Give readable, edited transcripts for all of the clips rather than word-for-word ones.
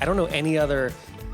I don't know any other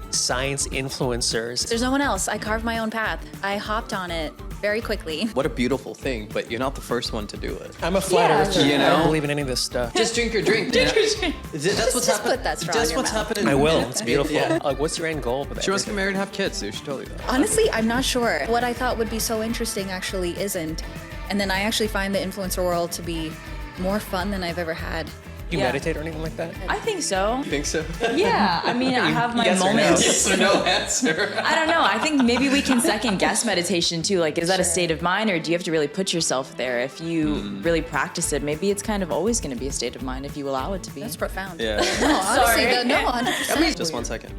science influencers. There's no one else. I carved my own path. I hopped on it very quickly. What a beautiful thing, but you're not the first one to do it. I'm a flat earther. You know? I don't believe in any of this stuff. Just drink your drink. Just happening. put that straw in That's your what's mouth. happening. I will. It's beautiful. Yeah. Like, what's your end goal with that? She wants to get married and have kids, so you should totally do that. Honestly, I'm not sure. What I thought would be so interesting actually isn't. And then I actually find the influencer world to be more fun than I've ever had. You meditate or anything like that? I think so. You think so? Yeah, I mean, I have my Yes or no? moments. Yes or no answer. I don't know. I think maybe we can second guess meditation too. Like, is that a state of mind, or do you have to really put yourself there? If you really practice it, maybe it's kind of always going to be a state of mind if you allow it to be. That's profound. Yeah. No, honestly, Sorry. no, 100%. Just 1 second.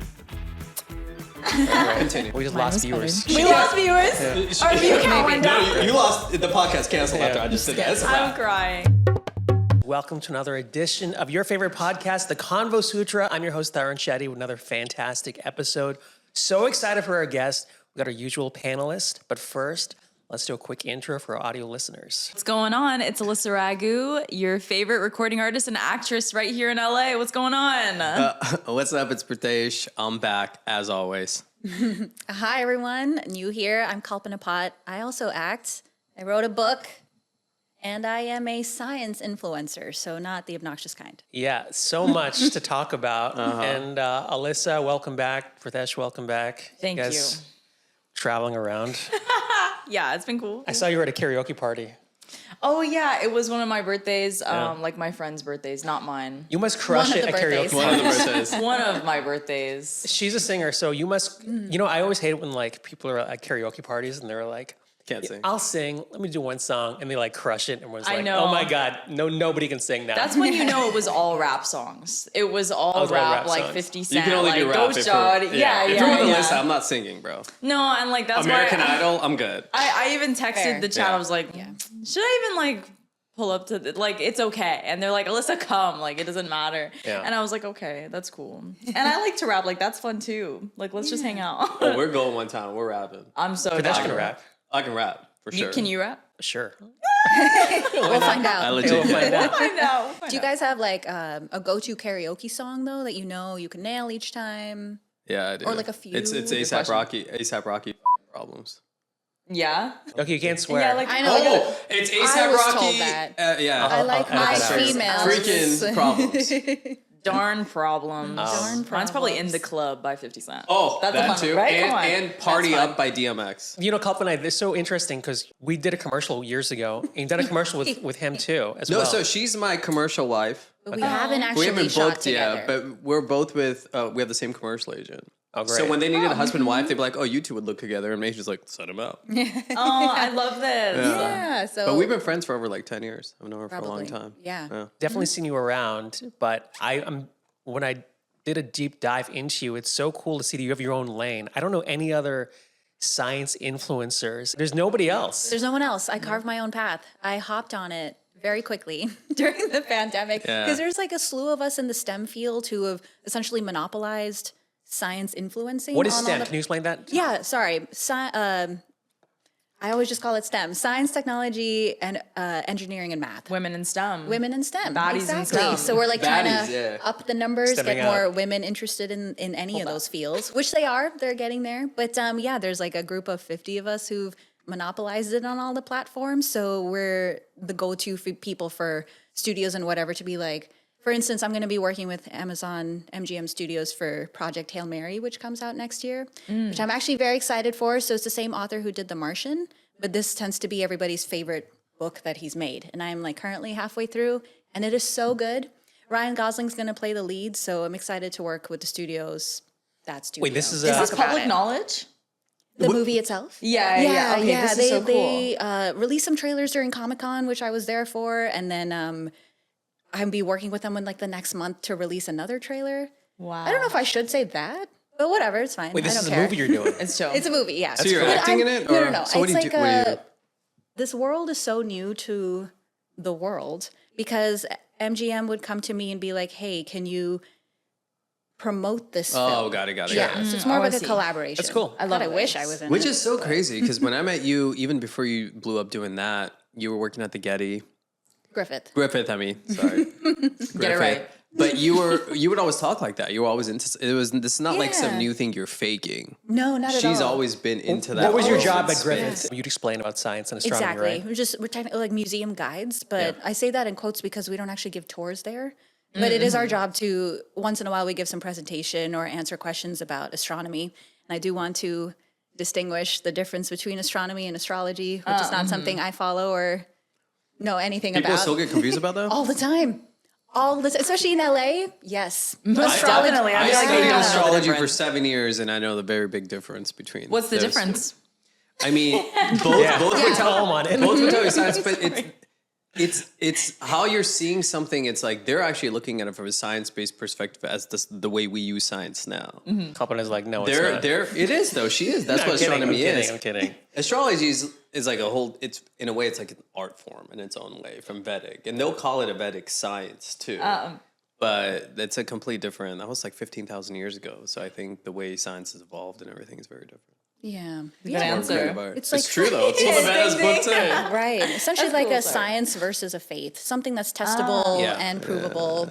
All right, continue. We just Mine lost was viewers. better. We lost viewers. Our view count went down. You lost the podcast canceled after I just did that. I'm crying. Welcome to another edition of your favorite podcast, The Convo Sutra. I'm your host, Tharan Shetty, with another fantastic episode. So excited for our guest. We got our usual panelist, but first, let's do a quick intro for our audio listeners. What's going on? It's Alyssa Ragu, your favorite recording artist and actress right here in LA. What's going on? What's up? It's Pratesh. I'm back, as always. Hi, everyone. New here. I'm Kalpana Pot. I also act. I wrote a book. And I am a science influencer, so not the obnoxious kind. Yeah, so much to talk about. And Alyssa, welcome back. Pratesh, welcome back. Thank you. Traveling around. Yeah, it's been cool. I saw you were at a karaoke party. Oh yeah, it was one of my birthdays, like my friend's birthdays, not mine. You must crush One it of at the karaoke birthdays. One of the birthdays. One of my birthdays. She's a singer, so you must, you know, I always hate it when like people are at karaoke parties and they're like, Can't sing. I'll sing, let me do one song, and they like crush it, and was I like, know. oh my God, nobody can sing now. That's when you know it was all rap songs. It was all rap, like songs. 50 You Cent, can only like do rap Ghost if Dog. you're, Yeah, If you're with yeah. Alyssa, I'm not singing, bro. No, and like that's American why Idol, I'm good. I even texted Fair. the chat. Yeah. I was like, should I even like pull up to like it's okay? And they're like, Alyssa, come, like it doesn't matter. Yeah. And I was like, okay, that's cool. And I like to rap, like that's fun too. Like let's just hang out. Oh, we're going one time. We're rapping. I'm so Pratesh down. can rap. I can rap, for sure. Can you rap? Sure. We'll find I out. legit We'll can. find out. I know. Do you guys have like a go-to karaoke song though that you know you can nail each time? Yeah, I do. Or like a few? It's Good ASAP Rocky Problems. Yeah. Okay, you can't swear. Yeah, like I know. Oh, it's I ASAP was Rocky. told that. Yeah. I like I'll my edit that out. females. Freaking Problems. darn problems. Darn Mine's probably In Problems. the Club by 50 Cent. Oh, That's a that fun too. one, right? Come on. And Party That's fun. Up by DMX. You know, Kalpana, it's so interesting because we did a commercial years ago, and you did a commercial with him too, as No, well. so she's my commercial wife. But we haven't We actually haven't shot booked together. yet, but we're both with, we have the same commercial agent. Oh, great. So when they needed a husband and wife, they'd be like, oh, you two would look together. And Macy's like, set him up. Oh, I love this. yeah, so But we've been friends for over like 10 years. I've known her for a probably. long time. Yeah. Definitely seen you around, but I'm when I did a deep dive into you, it's so cool to see that you have your own lane. I don't know any other science influencers. There's nobody else. There's no one else. I carved my own path. I hopped on it very quickly during the pandemic Yeah. because there's like a slew of us in the STEM field who have essentially monopolized science influencing. What is on all STEM? the- Can you explain that? Yeah, sorry. I always just call it STEM: science, technology, and engineering and math. Women in STEM. Women in STEM. Baddies in exactly. STEM. So we're like trying Baddies, to yeah. up the numbers, Stepping get more up. women interested in any of those fields, which they are. They're getting there. But yeah, there's like a group of 50 of us who've monopolized it on all the platforms. So we're the go-to people for studios and whatever to be like, for instance, I'm going to be working with Amazon MGM Studios for Project Hail Mary, which comes out next year, which I'm actually very excited for. So it's the same author who did The Martian, but this tends to be everybody's favorite book that he's made. And I'm like currently halfway through, and it is so good. Ryan Gosling's going to play the lead, so I'm excited to work with the studios. That studio. Wait, this is Is a this Talk about public it. knowledge? The movie itself? Yeah. Okay, this is so cool. They released some trailers during Comic-Con, which I was there for, and then I'll be working with them in like the next month to release another trailer. Wow. I don't know if I should say that, but whatever, it's fine. wait. This I is don't a care. movie you're doing. It's chill. It's a movie, yeah. So you're But acting in I'm- it? No, Or- no, no. So what It's do you like do? What do you do? this world is so new to the world because MGM would come to me and be like, "Hey, can you promote this film?" Oh, got it. Yeah, so it's more Oh, of like I a see. collaboration. That's cool. I love I wish this. I was in Which it. is so crazy because when I met you, even before you blew up doing that, you were working at the Getty. Griffith. Griffith, I mean. Sorry. Get it right. But you would always talk like that. You were always into this is not like some Yeah. new thing you're faking. No, not at all. She's always been into that. What was your world job and at Griffith? space. You'd explain about science and astronomy, Exactly. right? We're technically like museum guides, but Yeah. I say that in quotes because we don't actually give tours there. But it is our job to, once in a while, we give some presentation or answer questions about astronomy. And I do want to distinguish the difference between astronomy and astrology, which is not something I follow or know anything People about. still get confused about that? All the time. Especially in LA. Yes. Definitely. I I feel like studied we know the astrology for difference. 7 years, and I know the very big difference between. What's the those difference? two. I mean, both would tell Tell 'em on it. both would tell you science, but it's how you're seeing something. It's like they're actually looking at it from a science-based perspective as the way we use science now. Kalpana's like, no, it's not. It is though. She is. That's I'm what kidding, astronomy is. I'm kidding. Astrology is like a whole. It's in a way, it's like an art form in its own way from Vedic, and they'll call it a Vedic science too. But it's a complete different. That was like 15,000 years ago. So I think the way science has evolved and everything is very different. Yeah. Good Yeah. answer. It's It's like- true though. It's what the Vedas book say. Right. Essentially That's like cool, a sorry. science versus a faith. Something that's testable Yeah. and provable,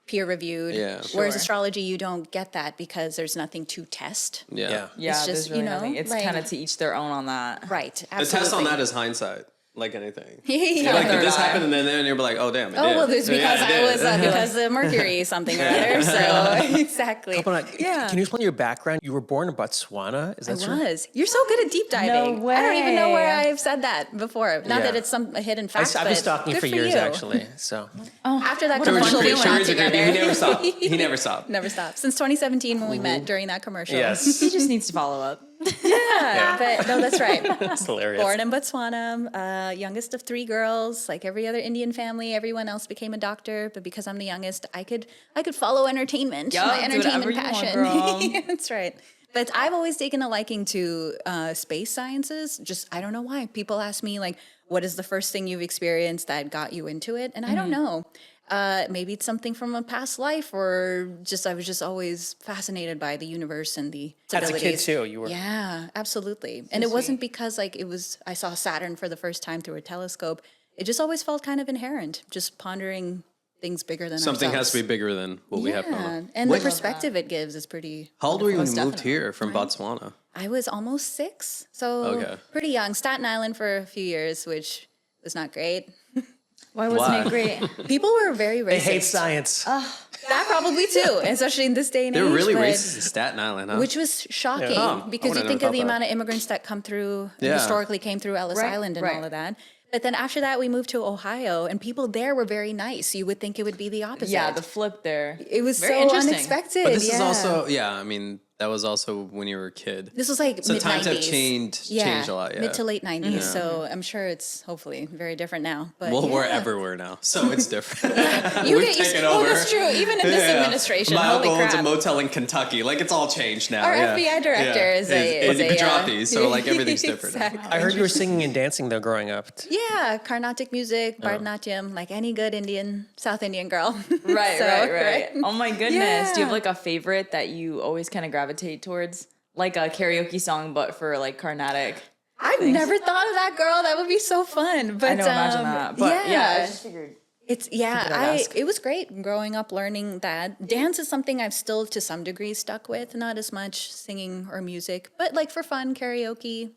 peer reviewed. Yeah. Whereas Sure. astrology, you don't get that because there's nothing to test. Yeah. Yeah. Yeah, It's there's just, really you know, nothing. It's like- kind of to each their own on that. Right. The Absolutely. test on that is hindsight, like anything. Yeah. Like Third did this eye. happen and then you're like, oh damn. It Oh, did. well, it's because Yeah, it I was, did. because the Mercury something or other. So, exactly. Kalpana, Yeah. can you explain your background? You were born in Botswana. Is I that true? was. You're so good at deep diving. No I don't even know way. where I've said that before. Not Yeah. that it's a hidden I've fact, been but stalking good for years, you. actually. So After that What a commercial, we wonderful went Sherry's a great- together. He never stopped. He never stopped. Never stopped. Since 2017 when we met during that commercial. yes, He just needs to follow up. Yeah, but no, that's right. it's hilarious. Born in Botswana, youngest of 3 girls. Like every other Indian family, everyone else became a doctor. But because I'm the youngest, I could follow entertainment, Yup, my do entertainment whatever you want, passion. girl. That's right. But I've always taken a liking to space sciences. Just I don't know why. People ask me like, "What is the first thing you've experienced that got you into it?" And I don't know. Maybe it's something from a past life, or just I was just always fascinated by the universe and the As a kid abilities. too, you were. Yeah, absolutely. And it wasn't because like I saw Saturn for the first time through a telescope. It just always felt kind of inherent, just pondering things bigger than Something has ourselves. to be bigger than what we have Yeah, now. and What- the perspective it gives is pretty. How old were you when most you moved definitely. here from Botswana? I was almost 6, so Okay. pretty young. Staten Island for a few years, which was not great. Why wasn't Why? it great? People were very racist. They hate science. That probably too, especially in this day and They're age. really but- racist in Staten Island, huh? Which was shocking Oh, I because you would've think never of the thought that. amount of immigrants that come through, Yeah. historically came through Ellis Right, Island and right. all of that. But then after that, we moved to Ohio, and people there were very nice. You would think it would be the opposite. Yeah, the flip there. it was very so interesting. unexpected. but this is yeah. also, I mean, that was also when you were a kid. This was like So mid times have 90s. changed a lot, yeah. Mid to late 90s. So I'm sure it's hopefully very different now. But Well, yeah. we're everywhere now, so it's different. You We've get used taken Oh, over. that's true. Even in this Yeah. administration, My holy uncle owns a crap. motel in Kentucky. Like, it's all changed now. Our yeah. FBI director is is a Gujarati, so like everything's different. now. Exactly. I heard you were singing and dancing though growing up. Yeah, Carnatic music, Bharatanatyam, like any good South Indian girl. Right, So, right. Oh my goodness. Do you have Yeah. like a favorite that you always kind of gravitate towards? Like a karaoke song, but for like Carnatic. I've never thought of that, girl. That would be so fun. But I know, imagine that. But yeah, I just figured. I'd ask. it was great growing up learning that. Dance is something I've still to some degree stuck with, not as much singing or music, but like for fun, karaoke,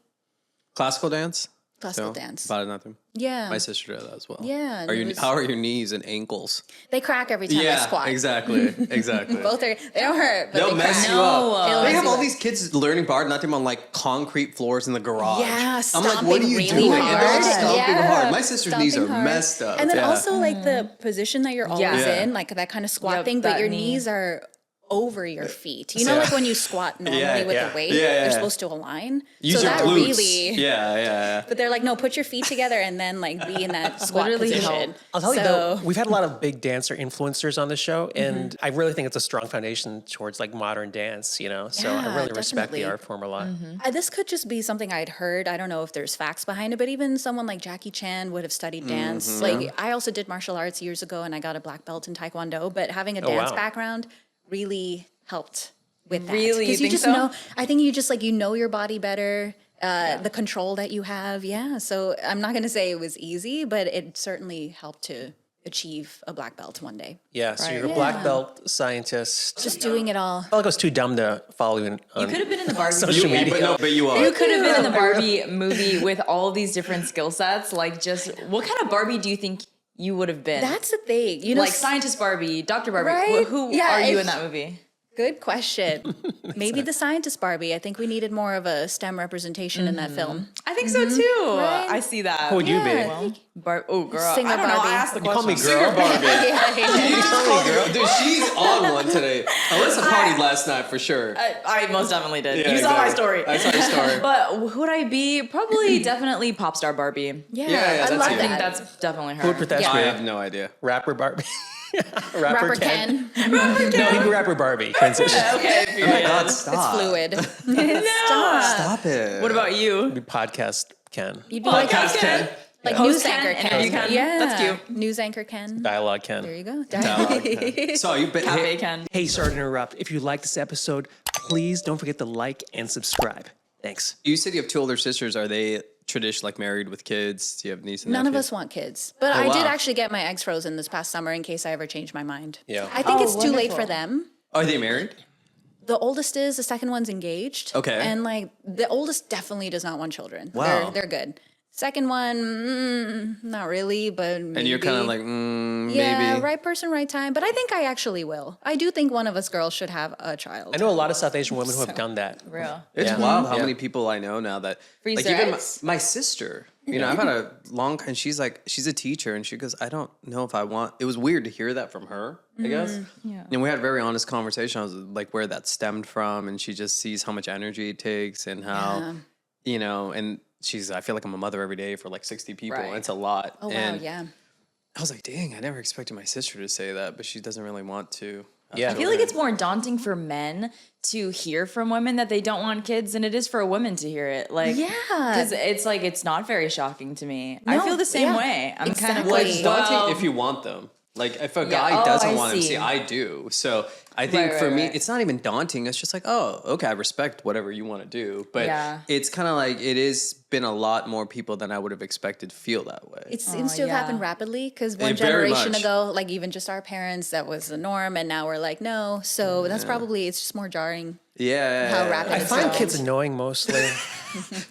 Classical dance? classical So, dance. Bharatanatyam. Yeah. My sister did that as well. Yeah, Are it your, was- how are your knees and ankles? They crack every time I Yeah, squat. exactly. Exactly. Both are, they don't hurt, but They'll they mess crack. you No. up. It'll They mess have you all up. these kids learning Bharatanatyam on like concrete floors in the garage. Yeah, I'm like, what are you stomping really doing? And they're like hard. stomping Yeah, hard. My sister's knees are stomping hard. messed up. And then yeah. also like the position that you're always Yeah. in, like that kind of squat Yep, thing, but that your knee. knees are over your feet. You know, Yeah. like when you squat normally with yeah. the weight, Yeah, yeah, they're yeah. supposed to align. Use so your that glutes. really, Yeah. but they're like, no, put your feet together and then like be in that squat Literally position. help. I'll tell you So- though, we've had a lot of big dancer influencers on the show, and I really think it's a strong foundation towards like modern dance, you know? So I Yeah, really respect the definitely. art form a lot. This could just be something I'd heard. I don't know if there's facts behind it, but even someone like Jackie Chan would have studied dance. Like I also did martial arts years ago and I got a black belt in Taekwondo, but having a dance wow. background really helped with that. Really? You Because think just so? know, I think you just like, you know your body better, the control that you have. Yeah. So I'm not going to say it was easy, but it certainly helped to achieve a black belt one day. Yeah, so you're a black belt scientist. Just doing it all. I felt like I was too dumb to follow you You could have been in the Barbie social movie. media. But you are. You could have been in the Barbie movie with all of these different skill sets. Like, just what kind of Barbie do you think you would have been? That's the thing. You know, Like scientist Barbie, Dr. Barbie. Right? Who Yeah, are you if- in that movie? good question. Maybe the scientist Barbie. I think we needed more of a STEM representation in that film. I think so too. Right? I see that. Who would you be? Yeah. Oh, girl. Singer I don't know. Barbie. I asked the You call question. me Singer girl. Barbie. Yeah. Dude, she's on one today. Alyssa partied last night for sure. I most definitely did. Yeah, You saw my exactly. story. I saw your story. But who would I be? Probably, definitely pop star Barbie. Yeah, Yeah, I that's love you. I think that. that's definitely her. Who would put that Yeah. I screen? have no idea. Rapper Barbie. Rapper Ken. No, he'd be rapper Barbie. Transition. Okay. Oh my God, It's stop. fluid. Stop it. What about you? Be podcast Ken. You'd be like, Podcast Ken? like Host news Ken, anchor Ken. interview Ken. Yeah, That's cute. News anchor Ken. Dialogue Ken. There you go. So you've been. Cafe Hey, Ken. Hey, sorry to interrupt. If you like this episode, please don't forget to like and subscribe. Thanks. you said you have two older sisters. Are they traditional, like married with kids? Do you have nieces and None of nephews? us want kids, but Oh, I did wow. actually get my eggs frozen this past summer in case I ever change my mind. Yeah. I think Oh, it's too late wonderful. for them. Are they married? The oldest is, the second one's engaged. Okay. And like the oldest definitely does not want children. Wow. They're good. Second one, not really, but maybe. And you're kind of like, yeah, maybe. right person, right time. But I think I actually will. I do think one of us girls should have a child. I know a lot of South Asian women who have done that. Real. It's Yeah. wild how Yeah. many people I know now that Freeze like their even eggs. my sister. You know, I've had a long and she's a teacher and she goes, I don't know if I want. It was weird to hear that from her, I guess. Yeah. And we had a very honest conversation. I was like, where that stemmed from, and she just sees how much energy it takes and how, Yeah. you know, and I feel like I'm a mother every day for like 60 people. Right. It's a lot. Oh wow, and yeah. I was like, dang, I never expected my sister to say that, but she doesn't really want to. Yeah. I feel like it's more daunting for men to hear from women that they don't want kids than it is for a woman to hear it. Like, Yeah. because it's like it's not very shocking to me. I No, feel the same yeah. way. I'm kind of Exactly. Well, like, it's daunting well, if you want them. Like if a Yeah. guy Oh, doesn't I want them, see. see, I do. So I think Right, for right, me, right. it's not even daunting. It's just like, oh, okay, I respect whatever you want to do. But Yeah. it's kind of like it has been a lot more people than I would have expected feel that way. It seems to have yeah. happened rapidly because one very generation much. ago, like even just our parents, that was the norm, and now we're like, no. So that's probably it's just more jarring. yeah. How rapid I it's find happened. kids annoying mostly.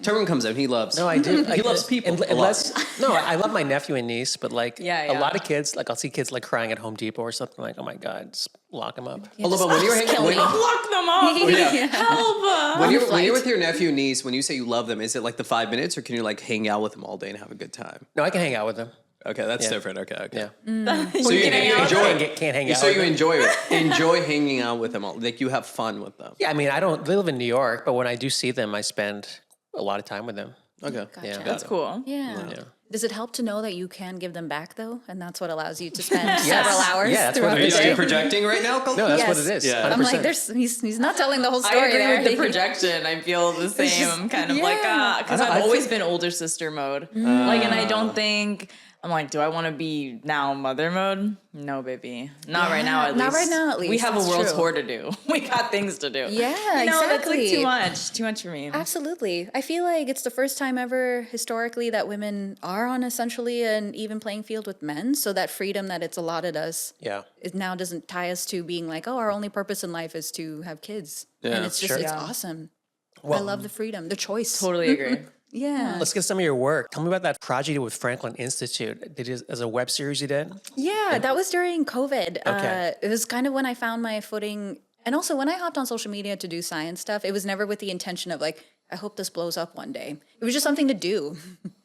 Turbin comes out, he loves. No, I do. He loves people. a lot. Unless, no, I love my nephew and niece, but like Yeah, a lot yeah. of kids, like I'll see kids like crying at Home Depot or something. Like, oh my god, just lock them up. Although, but when you're Just hanging, kill when, me. lock them up. yeah. Help. when you're flight. with your nephew and niece, when you say you love them, is it like the 5 minutes, or can you like hang out with them all day and have a good time? No, I can hang out with them. Okay, that's Yeah. different. Okay, okay. Yeah. So you can hang out with enjoy. Can't hang out. So with you them. enjoy hanging out with them all. Like you have fun with them. Yeah, I mean, I don't live in New York, but when I do see them, I spend a lot of time with them. Okay. Yeah. That's cool. Yeah. Yeah. Does it help to know that you can give them back though, and that's what allows you to spend several hours Yeah, that's what throughout it the is. Are you day? projecting right now? Kalpana? No, that's what Yes. it is. Yeah. 100%. I'm like, he's not telling the whole I story agree there. with the projection. I feel the same just- kind of like, yeah. because I've always been older sister mode. Like, and I don't think, I'm like, do I want to be now mother mode? No, baby. Not right now, at least. Not right now, at We least. have a That's world true. tour to do. We got things to do. Yeah, No, that's like exactly. too much. Too much for me. Absolutely. I feel like it's the first time ever historically that women are on essentially an even playing field with men. So that freedom that it's allotted us, Yeah. it now doesn't tie us to being like, oh, our only purpose in life is to have kids. Yeah, and it's just, sure. it's Yeah. awesome. I Well, love the freedom, the choice. Totally agree. Yeah. let's get some of your work. Tell me about that project you did with Franklin Institute. Did you, as a web series you did? Yeah, that was during COVID. Okay. It was kind of when I found my footing. And also when I hopped on social media to do science stuff, it was never with the intention of like, I hope this blows up one day. It was just something to do.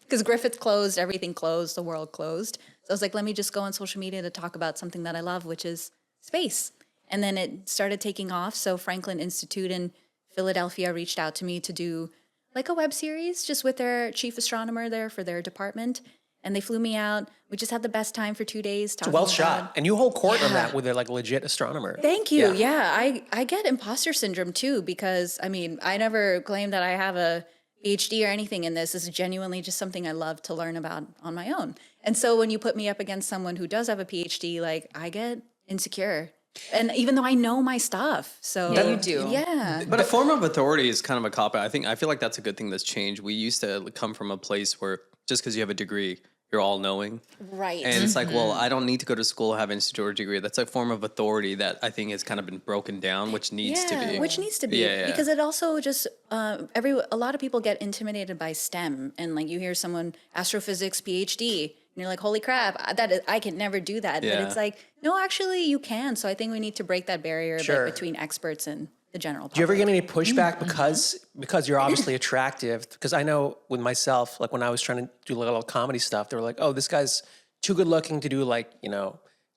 Because Griffith closed, everything closed, the world closed. So I was like, let me just go on social media to talk about something that I love, which is space. And then it started taking off. So Franklin Institute in Philadelphia reached out to me to do like a web series just with their chief astronomer there for their department. And they flew me out. We just had the best time for 2 days. Talking Well about- shot. And you hold court on Yeah. that with a like legit astronomer. Thank you. Yeah. Yeah, I get imposter syndrome too because I mean, I never claim that I have a PhD or anything in this. This is genuinely just something I love to learn about on my own. And so when you put me up against someone who does have a PhD, like I get insecure. And even though I know my stuff. So Yeah, you do. Yeah. But a form of authority is kind of a cop out. I feel like that's a good thing that's changed. We used to come from a place where just because you have a degree, you're all knowing. Right. And it's like, well, I don't need to go to school or have an institute degree. That's a form of authority that I think has kind of been broken down, which needs to be. Which needs to be. Yeah. Because it also just, a lot of people get intimidated by STEM. And like you hear someone, astrophysics PhD, and you're like, holy crap, I can never do that. But Yeah. it's like, no, actually you can. So I think we need to break that barrier Sure. like, between experts and the general public. Do you ever get any pushback because you're obviously attractive? Because I know with myself, like when I was trying to do a little comedy stuff, they were like, "Oh, this guy's too good looking to do like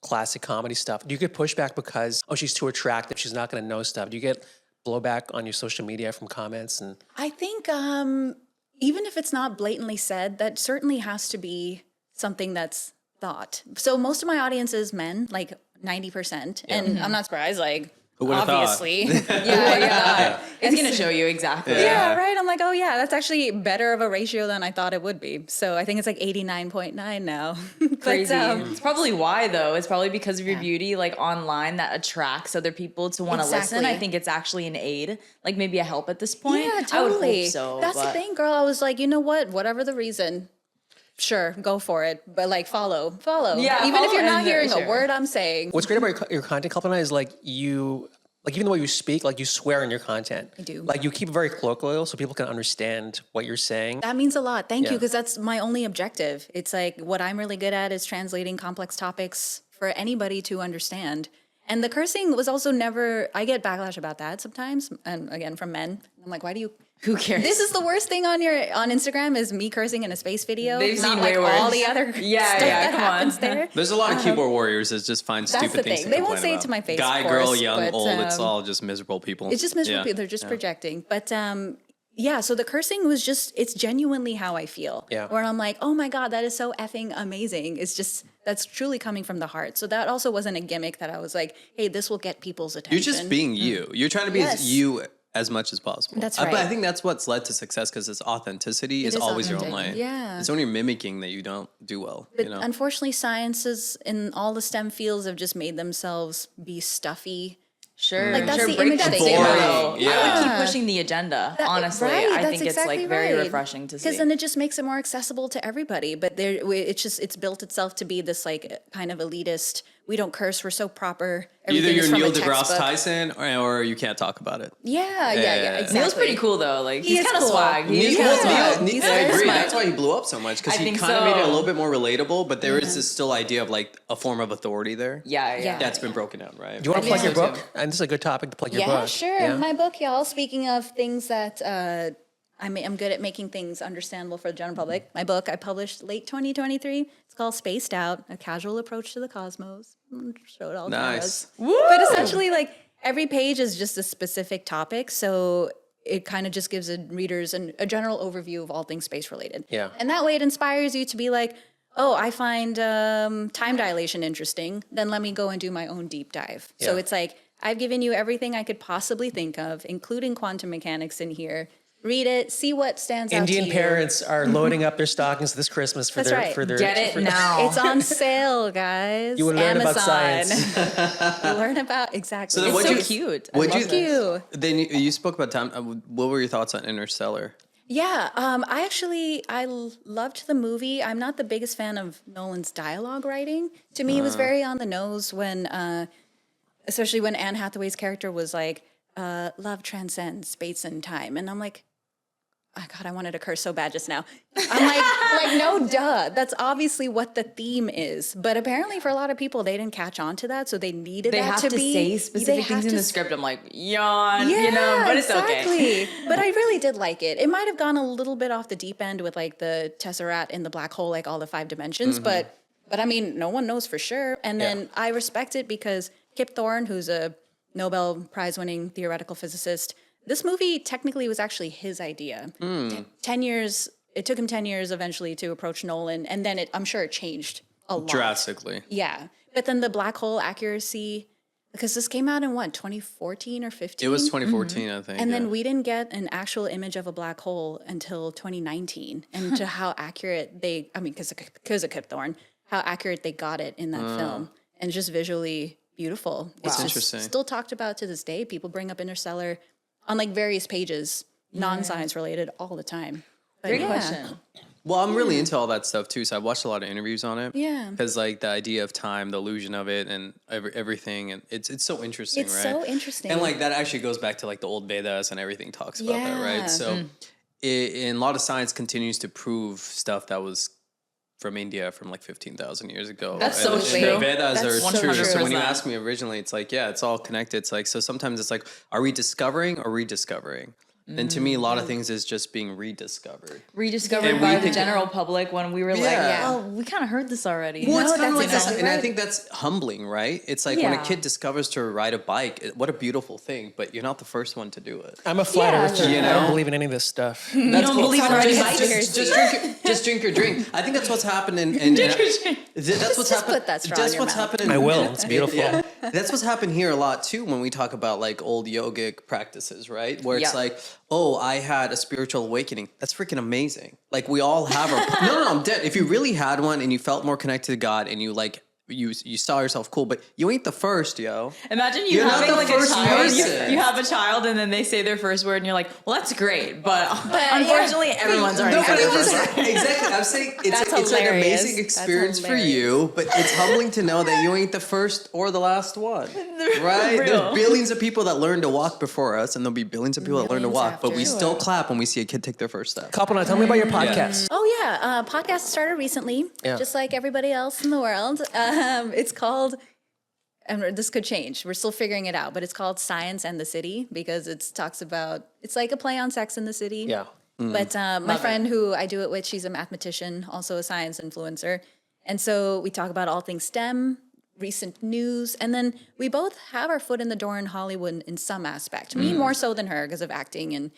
classic comedy stuff." Do you get pushback because she's too attractive, she's not going to know stuff? Do you get blowback on your social media from comments? And I think even if it's not blatantly said, that certainly has to be something that's thought. So most of my audience is men, like 90%, and I'm not surprised. Like Who would've thought? obviously, yeah. It's going to show you exactly. Yeah, right. I'm like, oh yeah, that's actually better of a ratio than I thought it would be. So I think it's like 89.9 now. Crazy. But, It's probably why though. It's probably because of your beauty, like online, that attracts other people to want to listen. Exactly. I think it's actually an aid, like maybe a help at this point. yeah, I would totally. hope so. That's the but- thing, girl. I was like, you know what? Whatever the reason, sure, go for it. But like, follow. Yeah, even if follow you're not and, hearing sure. a word I'm saying. what's great about your content, Kalpana, is like even the way you speak, like you swear in your content. I do. Like you keep it very colloquial so people can understand what you're saying. That means a lot. Thank you, Yeah. because that's my only objective. It's like what I'm really good at is translating complex topics for anybody to understand. And the cursing was also never, I get backlash about that sometimes. And again, from men. I'm like, why do you? Who cares? This is the worst thing on Instagram is me cursing in a space video. They've not seen like way worse. all the other Yeah, stuff yeah, that come on. happens there. There's a lot of keyboard warriors that just find That's the stupid things thing. to They won't complain say it about. to my face, Guy, of girl, course, young, but, old, it's all just miserable people. It's just miserable people. They're just projecting. But yeah, so the cursing was just, it's genuinely how I feel. Yeah. Where I'm like, oh my God, that is so effing amazing. It's just, that's truly coming from the heart. So that also wasn't a gimmick that I was like, hey, this will get people's attention. You're just being you. You're trying to be Yes. you as much as possible. That's But I right. think that's what's led to success because it's authenticity is is always your own authentic. lane. Yeah. It's when you're mimicking that you don't do well. But unfortunately, sciences in all the STEM fields have just made themselves be stuffy. Sure. Like, that's sure, the break image that they stigma, give. though. I Yeah. would keep pushing the agenda, honestly. Right, I that's think it's exactly like very right. refreshing to see. Because then it just makes it more accessible to everybody. But it's built itself to be this like kind of elitist. We don't curse. We're so proper. Either Everything you're is from a Neil deGrasse textbook. Tyson or you can't talk about it. Yeah, exactly. Neil's pretty cool though. Like He he's is kind of cool. swag. He's kind of swag. He's I very agree. smart. That's why he blew up so much because I he think kind of made it a so. little bit more relatable. But there is this still idea of like a form of authority there. Yeah. That's been broken down, right? Do you want to I plug your think so, book? And this is a good topic to plug your Yeah, book. sure. My book, y'all. Speaking of things that I'm good at making things understandable for the general public. My book I published late 2023. It's called Spaced Out: A Casual Approach to the Cosmos. Show it all. Nice. But essentially, like every page is just a specific topic, so it kind of just gives readers a general overview of all things space related. Yeah. And that way, it inspires you to be like, oh, I find time dilation interesting. Then let me go and do my own deep dive. So Yeah. it's like I've given you everything I could possibly think of, including quantum mechanics in here. Read it, see what stands out to Indian you. parents are loading up their stockings this Christmas for That's their right. for their Get it for- now. It's on sale, guys. You will learn about Amazon. science. You learn about exactly. So then It's what'd so you- cute. Would I you? love this. Then you spoke about time. What were your thoughts on Interstellar? Yeah, I loved the movie. I'm not the biggest fan of Nolan's dialogue writing. To me, it was very on the nose when, especially when Anne Hathaway's character was like, "Love transcends space and time," and I'm like, "Oh God, I wanted to curse so bad just now." I'm like, no, duh. That's obviously what the theme is. But apparently, for a lot of people, they didn't catch on to that, so they needed They that have to to be. say they specific have things in to the script. I'm like, yawn, but it's okay. exactly. But I really did like it. It might have gone a little bit off the deep end with like the tesseract in the black hole, like all the 5 dimensions. But I mean, no one knows for sure. And then I respect it because Kip Thorne, who's a Nobel Prize-winning theoretical physicist, this movie technically was actually his idea. 10 years. It took him 10 years eventually to approach Nolan, and then I'm sure it changed a lot. Drastically. Yeah, but then the black hole accuracy, because this came out in what, 2014 or 15? It was 2014, I think. And then yeah. we didn't get an actual image of a black hole until 2019. And to how accurate because of Kip Thorne, how accurate they got it in that film. And just visually beautiful. It's just interesting. still talked about to this day. People bring up on like various pages, non-science related all the time. But Great yeah. question. Well, I'm really into all that stuff too. So I watched a lot of interviews on it. Yeah. Because like the idea of time, the illusion of it, and everything, and it's so interesting, It's right? so interesting. And like that actually goes back to like the old Vedas and everything talks about that, Yeah. right? So, in a lot of science continues to prove stuff that was from India from like 15,000 years ago. That's so And true. the Vedas That's are so true. true. So when you 100%. ask me originally, it's like, yeah, it's all connected. It's like, so sometimes it's like, are we discovering or rediscovering? And to me, a lot of things is just being rediscovered. Rediscovered And by we the think- general public when we were like, Yeah. oh, we kind of heard this already. Well, it's No, kind of that's like that, exactly and I right. think that's humbling, right? It's like when a Yeah. kid discovers to ride a bike, what a beautiful thing, but you're not the first one to do it. I'm a flat Yeah, earther. you I know? don't believe in any of this stuff. That's don't cool. believe in already riding bikes? Just drink your drink. I think that's what's happening. That's what's just happening. put that straw in That's your what's mouth. happening. I will. It's beautiful. Yeah. That's what's happened here a lot too when we talk about like old yogic practices, right? Where it's Yeah. like, oh, I had a spiritual awakening. That's freaking amazing. Like we all have our no, I'm dead. If you really had one and you felt more connected to God and you like you saw yourself cool, but you ain't the first, yo. Imagine you You're not having the like a first child. person. You have a child, and then they say their first word, and you're like, "Well, that's great," but unfortunately, everyone's already said their first word. Exactly. I'm saying That's it's an hilarious. amazing That's experience for hilarious. you, but it's humbling to know that you ain't the first or the last one. Right? Real. There's billions of people that learned to walk before us, and there'll be billions of people that learn to Millions walk, but we after. still clap when we see a kid take their first step. Kalpana, tell me about your podcast. Oh yeah, podcast started recently, Yeah. just like everybody else in the world. It's called, and this could change. We're still figuring it out, but it's called Science and the City because it talks about, it's like a play on Sex in the City. Yeah. But my friend who I do it with, she's a mathematician, also a science influencer, and so we talk about all things STEM, recent news, and then we both have our foot in the door in Hollywood in some aspect. Me more so than her because of acting and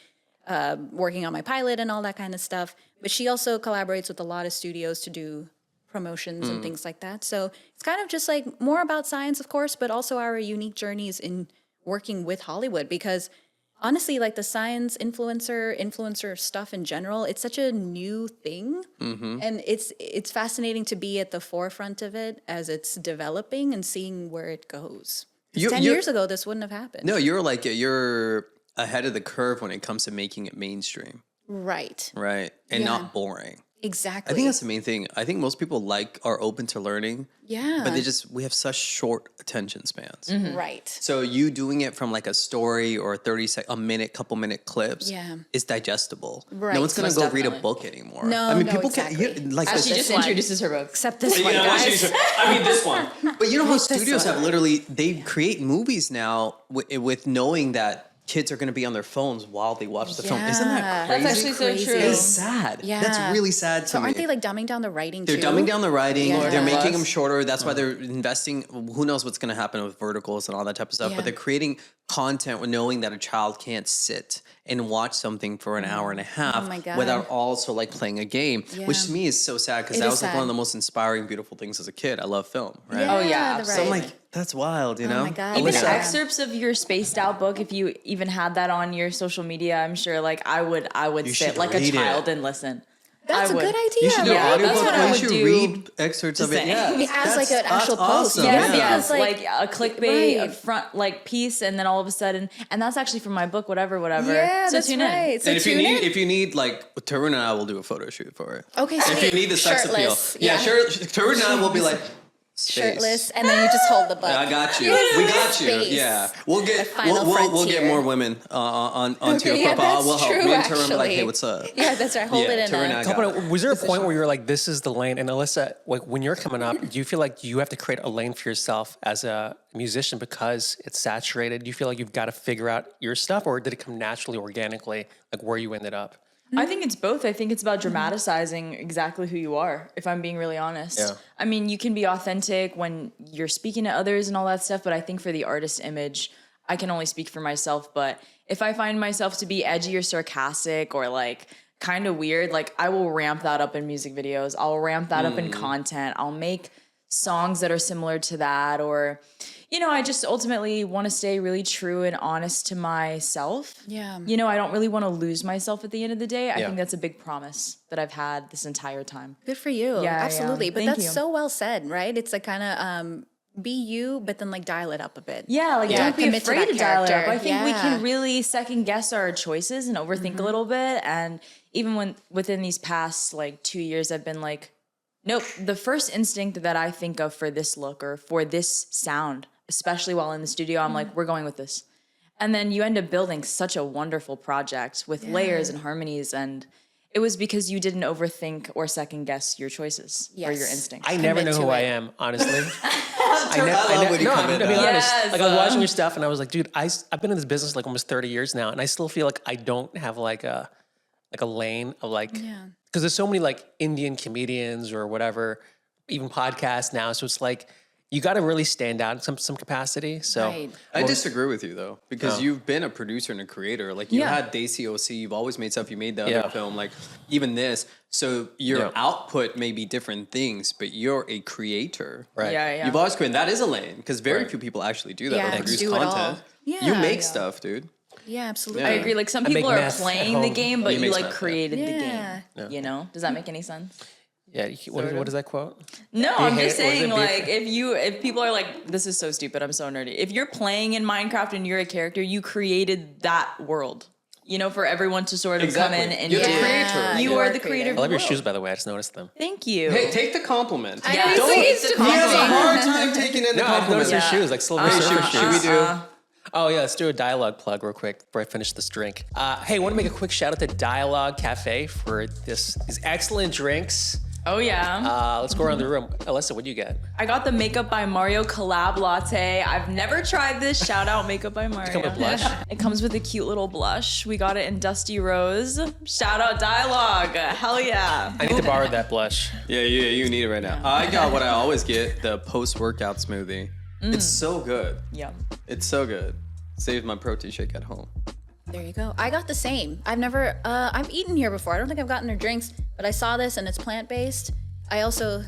working on my pilot and all that kind of stuff. But she also collaborates with a lot of studios to do promotions and things like that. So it's kind of just like more about science, of course, but also our unique journeys in working with Hollywood because honestly, like the science influencer stuff in general, it's such a new thing. And it's fascinating to be at the forefront of it as it's developing and seeing where it goes. 'Cause 10 years ago, this wouldn't have happened. No, you're ahead of the curve when it comes to making it mainstream, Right. right? And Yeah. not boring. Exactly. I think that's the main thing. I think most people are open to learning, yeah. but we have such short attention spans. right. So you doing it from like a story or couple minute clips Yeah. is digestible. Right. No one's gonna Most go read a definitely. book anymore. No, I mean, no, people exactly. can like She This just one. introduces her books. Except this one, guys. I mean, this one. But you know how This studios one. have literally they create movies now with knowing that kids are going to be on their phones while they watch the film. Isn't that crazy? That's actually so Crazy. true. It's sad. Yeah. That's really sad to So me. aren't they like dumbing down the writing They're too? dumbing down the writing. Yeah. They're making Plus. them shorter. That's why they're investing. Who knows what's going to happen with verticals and all that type of stuff. Yeah. But they're creating content with knowing that a child can't sit and watch something for an hour and a half Oh my God. without also like playing a game, which Yeah. to me is so sad because It that is was like one of sad. the most inspiring, beautiful things as a kid. I love film, right? Yeah, Oh, yeah, the So I'm right. like, that's wild, you know? my God. Even Yeah. excerpts of your spaced out book, if you even had that on your social media, I'm sure like I would You sit should like a read it. child and listen. That's I a would. good idea. You should do Yeah, an that's audiobook what I or you would should do. read excerpts of it. saying. Yeah. As like an actual post. awesome. Yeah, Yeah. because like a clickbait right. front like piece, and then all of a sudden, and that's actually from my book, whatever. Yeah, So that's tune right. in. So And tune in. if you need like Tarun and I will do a photo shoot for it. Okay, If sweet. you need the sex Shirtless, appeal. Yeah, yeah. sure. Tarun and I will be like space. Shirtless, and then you just hold the book. I got you. We got you. Space. Yeah, we'll get final we'll get frontier. more women onto Okay, your yeah, profile. that's We'll help. true, Me and Tarun will be like, actually. hey, what's up? Yeah, that's right. Hold Yeah, it in Tarun and a. I got it. Kalpana, was there a point where you were like, this is the lane? And Alyssa, like when you're coming up, do you feel like you have to create a lane for yourself as a musician because it's saturated? Do you feel like you've got to figure out your stuff, or did it come naturally, organically, like where you ended up? I think it's both. I think it's about dramatizing exactly who you are, if I'm being really honest. Yeah. I mean, you can be authentic when you're speaking to others and all that stuff, but I think for the artist image, I can only speak for myself. But if I find myself to be edgy or sarcastic or like kind of weird, like I will ramp that up in music videos. I'll ramp that up in content. I'll make songs that are similar to that, or I just ultimately want to stay really true and honest to myself. Yeah. I don't really want to lose myself at the end of the day. I Yeah. think that's a big promise that I've had this entire time. Good for you. Yeah, Absolutely. yeah. But Thank that's you. so well said, right? It's like kind of be you, but then like dial it up a bit. Yeah, like don't be Commit to afraid that to dial it up. character. I think we Yeah. can really second guess our choices and overthink a little bit. And even when within these past like 2 years, I've been like, nope, the first instinct that I think of for this look or for this sound, especially while in the studio, I'm like, we're going with this. And then you end up building such a wonderful project with layers and harmonies. And it was because you didn't overthink or second guess your choices or your Yes. instincts. I never know to who I it. am, honestly. I love when you no, come I'm in. gonna be honest. Yes, Like I was watching your stuff, and I was like, dude, I've been in this business like almost 30 years now, and I still feel like I don't have like a lane of like, because there's so many like Indian comedians or whatever, even podcasts now. So it's like you got to really stand out in some capacity. So Right. I disagree with you though, because you've been a producer and a creator. Like you Yeah. had Daisy OC, you've always made stuff. You made the other Yeah. film, like even this. So your Yeah. output may be different things, but you're a creator. Right. Yeah, yeah. You've always created. That is a lane because very Right. few people actually do that Yeah, or produce do it all. content. You Yeah. make Yeah. stuff, dude. Yeah, absolutely. Yeah. I agree. Like some I make people are meth at playing the home. game, but You you make like meth, yeah. created the Yeah. game. You know? Does that make any sense? yeah, what is that quote? No, Do you I'm hate just it, or is it saying, beef? like, if people are like, this is so stupid, I'm so nerdy. If you're playing in Minecraft and you're a character, you created that world. You know, for everyone to sort of come in and You're the do. creator. You are the creator. I of love the your world. shoes, by the way. I just noticed them. Thank you. Hey, take the compliment. I Yeah. know, he's Don't so hate used the to He has a compliment. hard time taking in the No, I've noticed compliment. your Yeah. shoes, like silver surfer shoes. Should we do? Oh yeah, let's do a dialogue plug real quick before I finish this drink. Hey, I want to make a quick shout out to Dialogue Cafe for these excellent drinks. Oh, yeah. Let's go around the room. Alyssa, what do you get? I got the Makeup by Mario collab latte. I've never tried this. Shout out Makeup by Mario. come with blush? It comes with a cute little blush. We got it in Dusty Rose. Shout out Dialogue. Hell yeah. I need to borrow that blush. Yeah, you need it right now. I got what I always get, the post-workout smoothie. It's so good. Yeah. It's so good. Saved my protein shake at home. There you go. I got the same. I've eaten here before. I don't think I've gotten their drinks, but I saw this and it's plant-based. I also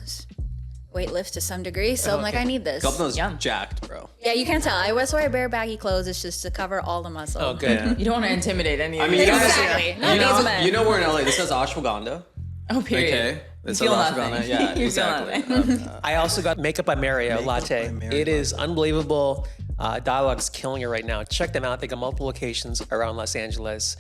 weightlift to some degree, so I'm like, I need this. Kalpana's Yum. jacked, bro. Yeah, you can't tell. I wear bare baggy clothes. It's just to cover all the muscle. Oh, good. You don't want to intimidate any of I mean, these you guys. Exactly. Not know, these men. you know we're in LA. This says ashwagandha. Oh, period. Okay. This You says feel ashwagandha. nothing. Yeah, You feel exactly. nothing. I also got Makeup by Mario latte. by Mario It is unbelievable. Dialogue's killing it right now. Check them out. They got multiple locations around Los Angeles.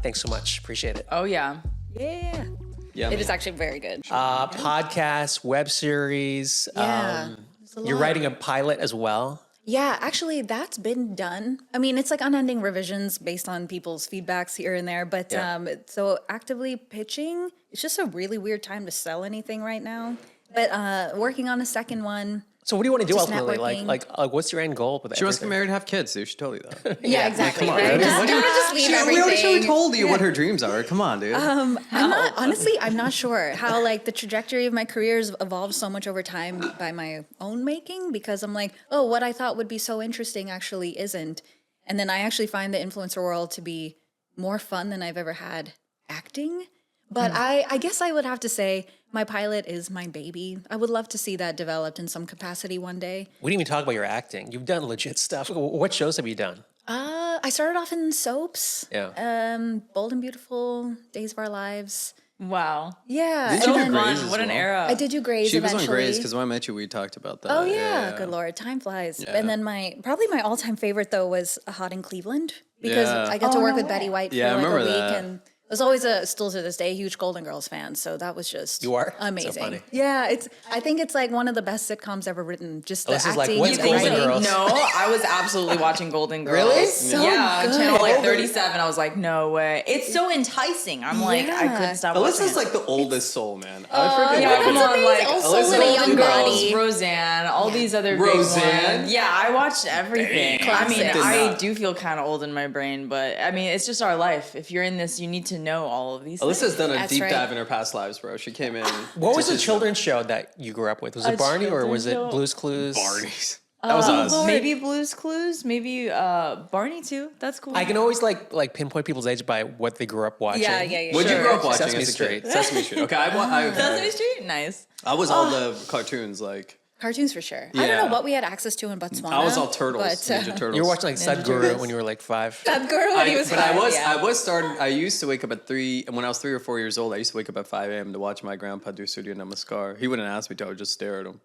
Thanks so much. Appreciate it. Oh, yeah. Yeah. Yeah, It is actually very good. Podcast, web series. Yeah, there's a You're lot. writing a pilot as well. Yeah, actually, that's been done. I mean, it's like unending revisions based on people's feedbacks here and there. But Yeah. so actively pitching, it's just a really weird time to sell anything right now. But working on a second one. So what do you want to do Just ultimately? networking. Like, what's your end goal with She wants to get everything? married and have kids, dude. She told you that. Yeah, exactly. Come on, right? dude. Just, What do you- just leave we everything. already told you what her dreams are. Come on, dude. I'm not honestly. I'm not sure how like the trajectory of my career has evolved so much over time by my own making, because I'm like, oh, what I thought would be so interesting actually isn't, and then I actually find the influencer world to be more fun than I've ever had acting. But I guess I would have to say my pilot is my baby. I would love to see that developed in some capacity one day. We didn't even talk about your acting. You've done legit stuff. What shows have you done? I started off in soaps. Yeah. Bold and Beautiful, Days of Our Lives. Wow. Yeah. Did and you do then- Grey's Fun. as What an well? era. I did do Grey's She was eventually. on Grey's because when I met you, we talked about that. Oh yeah, good lord, time flies. And then probably my all-time favorite though was Hot in Cleveland, because Yeah. I got to work with Betty White Yeah, I for like a remember week, that. and I was always still to this day a huge Golden Girls fan. So that was just You are? So amazing. funny. Yeah, I think it's like one of the best sitcoms ever written. Just the Alyssa's like, acting, what's the Golden writing. Girls? No, I was absolutely watching Golden Girls. Really? So yeah, good. channel like 37. I was like, no way. It's so enticing. I'm like, I Yeah. couldn't stop watching Alyssa's it. like the oldest soul, man. I freaking Yeah, love come her. on, like Also Alyssa in a young Golden Girls, body. Roseanne, all these other Roseanne? big ones. Yeah, I watched everything. I mean, Classics. I do feel kind of old in my brain, but I mean, it's just our life. If you're in this, you need to know all of these things. Alyssa's done a That's deep right. dive in her past lives, bro. She came in. What was the children's show that you grew up with? Was it A Barney or was it children's show? Blue's Clues? Barney's. That was us. Maybe Blue's Clues, maybe Barney too. That's cool. I can always like pinpoint people's age by what they grew up watching. Yeah, yeah, yeah. What'd you Sure. grow up watching Sesame as a Street. kid? Sesame Street. Okay, Sesame Street, nice. I was all the cartoons, like Cartoons for sure. I don't Yeah. know what we had access to in Botswana. I was all Turtles, but, Ninja Turtles. You were watching like Sadhguru when you were like 5. that girl when he was But five, I yeah. was starting. I used to wake up at 3, and when I was 3 or 4 years old, I used to wake up at 5 a.m. to watch my grandpa do Surya Namaskar. He wouldn't ask me to; I would just stare at him.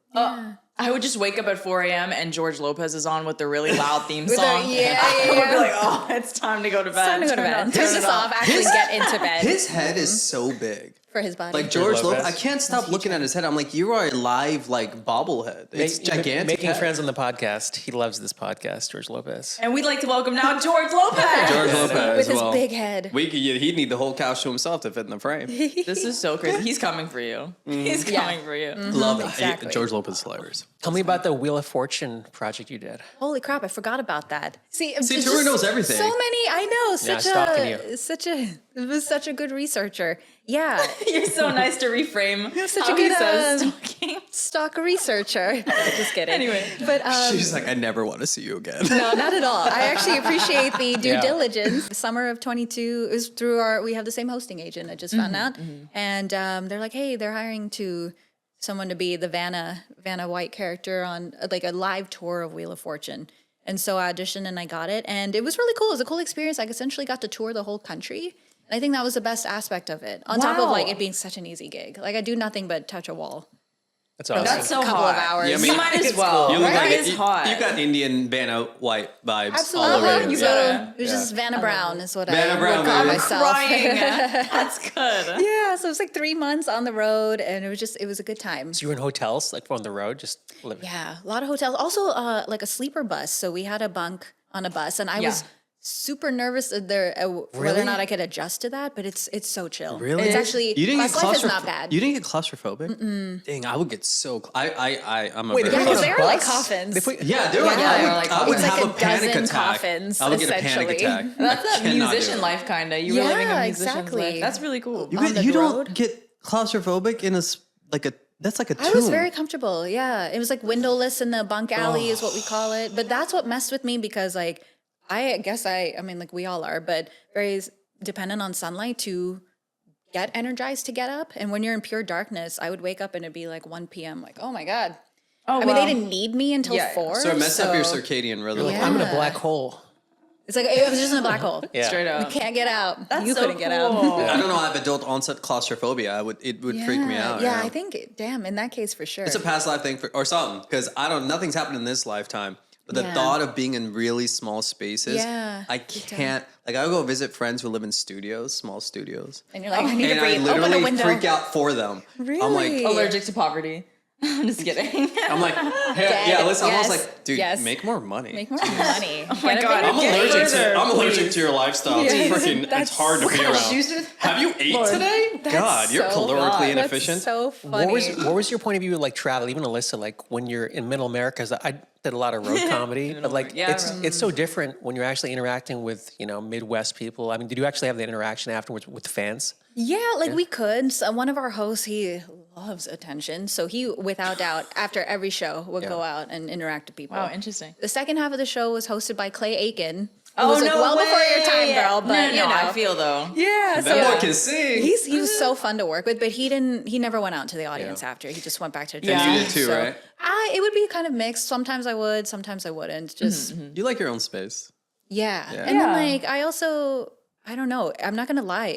I would just wake up at 4 a.m. and George Lopez is on with the really loud theme song. I would be like, oh, it's time to go to bed. Time to go to bed. Turn this off. Actually, get into bed. His head is so big. For his body. Like George Lopez, Lopez. I can't stop looking at his head. I'm like, you are a live like bobblehead. It's gigantic. Making head. friends on the podcast. He loves this podcast, George Lopez. And we'd like to welcome now George Lopez. George Lopez, with his well, big head. He'd need the whole couch to himself to fit in the frame. This is so crazy. He's coming for you. He's coming for you. Love it. Exactly. George Lopez is hilarious. Tell me about the Wheel of Fortune project you did. Holy crap! I forgot about that. See, Tori knows everything. So many. I know. stalking Was such a good researcher. Yeah, You're so nice to reframe such how a good he says stalking. stock researcher. Just kidding. Anyway. but She's like, I never want to see you again. no, not at all. I actually appreciate the due diligence. Summer of 22 is through we have the same hosting agent. I just found out, and they're like, hey, they're hiring someone to be the Vanna White character on like a live tour of Wheel of Fortune. And so I auditioned and I got it, and it was really cool. It was a cool experience. I essentially got to tour the whole country. And I think that was the best aspect of it. On top of like it being such an easy gig. Like I do nothing but touch a wall. That's awesome. That's so a couple hot. of hours. Yeah, I mean, You might as well. You look That like is hot. You got Indian Vanna White vibes Absolutely. all over you. You So gotta- it was just Vanna Brown is what Vanna I Brown, would call baby. myself. Crying. That's good. Yeah, so it was like 3 months on the road, and it was a good time. So you were in hotels, like on the road, just living. Yeah, a lot of hotels. Also, like a sleeper bus. So we had a bunk on a bus, and I was super nervous whether or not I could adjust to that. But it's so chill. Really? It's actually You didn't bus get life is not bad. You didn't get claustrophobic? Dang, I would get so. I'm a Wait, very they put yeah, you because on a they were like bus? coffins. They put- Yeah, they were. Yeah, I would it's have like a panic dozen attack. coffins, I would get a panic essentially. attack. That's I a cannot do musician it. life, kind of. You were living Yeah, a musician's exactly. life. That's really cool. On the You don't road. get claustrophobic in that's like a tomb. I was very comfortable. Yeah, it was like windowless in the bunk alley is what we call it. But that's what messed with me because like I guess I mean like we all are, but very dependent on sunlight to get energized to get up. And when you're in pure darkness, I would wake up and it'd be like 1 p.m. Like, oh my God. Oh, I mean, they didn't need me until 4. So it messed up your circadian rhythm. Yeah. I'm in a black hole. It's like, it was just in a black hole. Yeah. Straight up. Can't get out. That's you so couldn't get out. cool. I don't know. I have adult onset claustrophobia. It would freak me out. Yeah, I think, damn, in that case for sure. it's a past life thing or something because nothing's happened in this lifetime. But the Yeah. thought of being in really small spaces, Yeah, I can't. Like I go visit friends who live in studios, small studios, and you're like, I need to and I breathe. Open a literally window. freak out for them. Really? I'm like, Allergic to poverty. I'm just kidding. I'm like, hey, yeah. Listen, I was Yes. like, dude, Yes. make more money. Make more money. Oh my God. I'm Get allergic further, to. I'm allergic please. to your lifestyle. Yes, It's freaking. It's that's hard to be so- around. Shoes to- Have you ate today? God, you're so calorically fun. inefficient. That's so funny. What was your point of view like travel, even Alyssa, like when you're in Middle America? 'Cause I did a lot of road comedy, but like Yeah, it's so different when you're actually interacting with Midwest people. I mean, did you actually have that interaction afterwards with the fans? Yeah, like we could. So one of our hosts, he loves attention. So he, without doubt, after every show, would go out and interact with people. Wow, interesting. The second half of the show was hosted by Clay Aiken. who Oh, was like no well before way. your time, girl. But no, I feel though. yeah, That boy can sing. he was so fun to work with, but he never went out to the audience after. He just went back to And you did too, so, right? it would be kind of mixed. Sometimes I would, sometimes I wouldn't. Just You like your own space. yeah. Yeah. And then Yeah. like I don't know. I'm not gonna lie.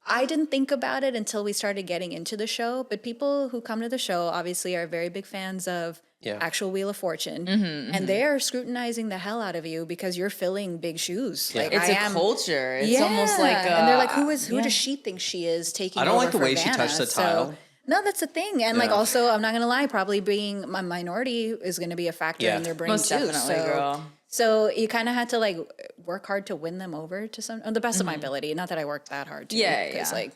I didn't think about it until we started getting into the show, but people who come to the show obviously are very big fans of actual Wheel of Fortune. And they're scrutinizing the hell out of you because you're filling big shoes. Like It's I a am, culture. It's almost like and they're like, who does she think she is taking I don't over like the for way she Vanna? touched the So- tile. no, that's the thing. And like Yeah. also, I'm not gonna lie, probably being a minority is gonna be a factor Yeah. in their brain Most too. definitely, girl. So you kind of had to like work hard to win them over to the best of my ability. Not that I worked that hard. Too, Yeah, Because yeah. like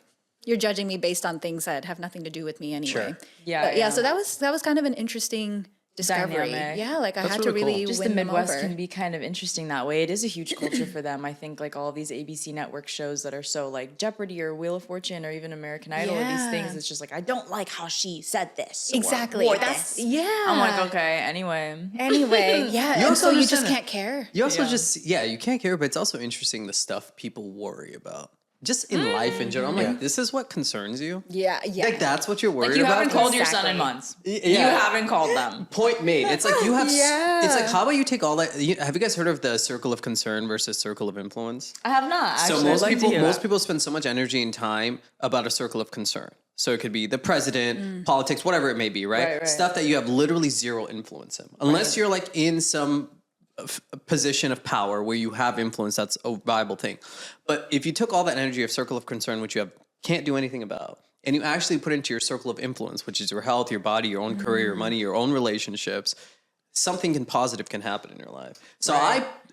you're judging me based on things that have nothing to do with me anyway. Sure. Yeah, But yeah. So that was kind of an interesting discovery. Dynamic. Yeah, like I That's had to really really cool. Just the win them Midwest over. can be kind of interesting that way. It is a huge culture for them. I think like all these ABC network shows that are so like Jeopardy or Wheel of Fortune or even American Idol or these Yeah. things. It's just like, I don't like how she said this. or Exactly. wore That's this. yeah. I'm like, okay, anyway. Anyway, yeah. You And also so you just understand can't care. You also you can't care, but it's also interesting the stuff people worry about. Just in life in general. I'm like, this is what concerns you? Yeah, yeah. Like that's what you're worried Like you about? haven't called your son in Exactly. months. Yeah. You haven't called them. Point made. It's like you have. Yeah. It's like how about you take all that? Have you guys heard of the circle of concern versus circle of influence? I have not. Actually, So I'd like to hear most that. people spend so much energy and time about a circle of concern. So it could be the president, politics, whatever it may be, right? Right. Stuff that you have literally zero influence in. Unless you're like in some position of power where you have influence, that's a viable thing. But if you took all that energy of circle of concern, which you have can't do anything about, and you actually put into your circle of influence, which is your health, your body, your own career, your money, your own relationships, something positive can happen in your life. So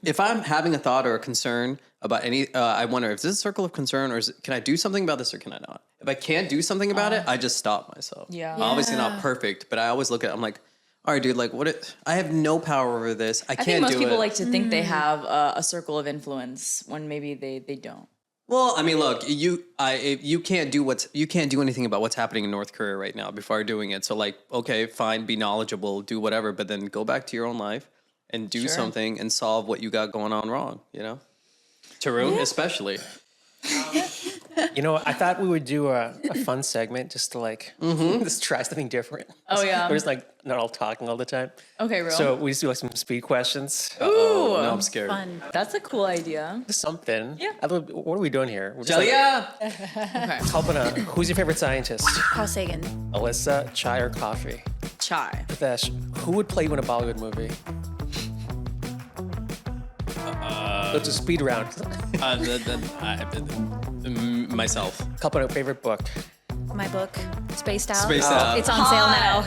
if I'm having a thought or a concern about any, I wonder if this is a circle of concern or can I do something about this or can I not? If I can't do something about it, I just stop myself. Yeah. I'm obviously not perfect, but I always look at it, I'm like, all right, dude, like I have no power over this. I can't do it. I think most people like to think they have a circle of influence when maybe they don't. Well, I mean, look, you can't do anything about what's happening in North Korea right now before doing it. So like, okay, fine, be knowledgeable, do whatever, but then go back to your own life and do something and solve what you got going on wrong, you know? Tarun, especially. You know, I thought we would do a fun segment just to like just try something different. Oh, yeah. We're just like not all talking all the time. Okay, real. So we just do like some speed questions. Oh, no, I'm scared. Fun. That's a cool idea. Just something. Yeah. What are we doing here? We're just Yeah. Okay. Kalpana, who's your favorite scientist? Carl Sagan. Alyssa, chai or coffee? Chai. Pritesh, who would play you in a Bollywood movie? It's a speed round. Myself. Kalpana, favorite book? My book, Spaced Out. Spaced Out. It's on sale now.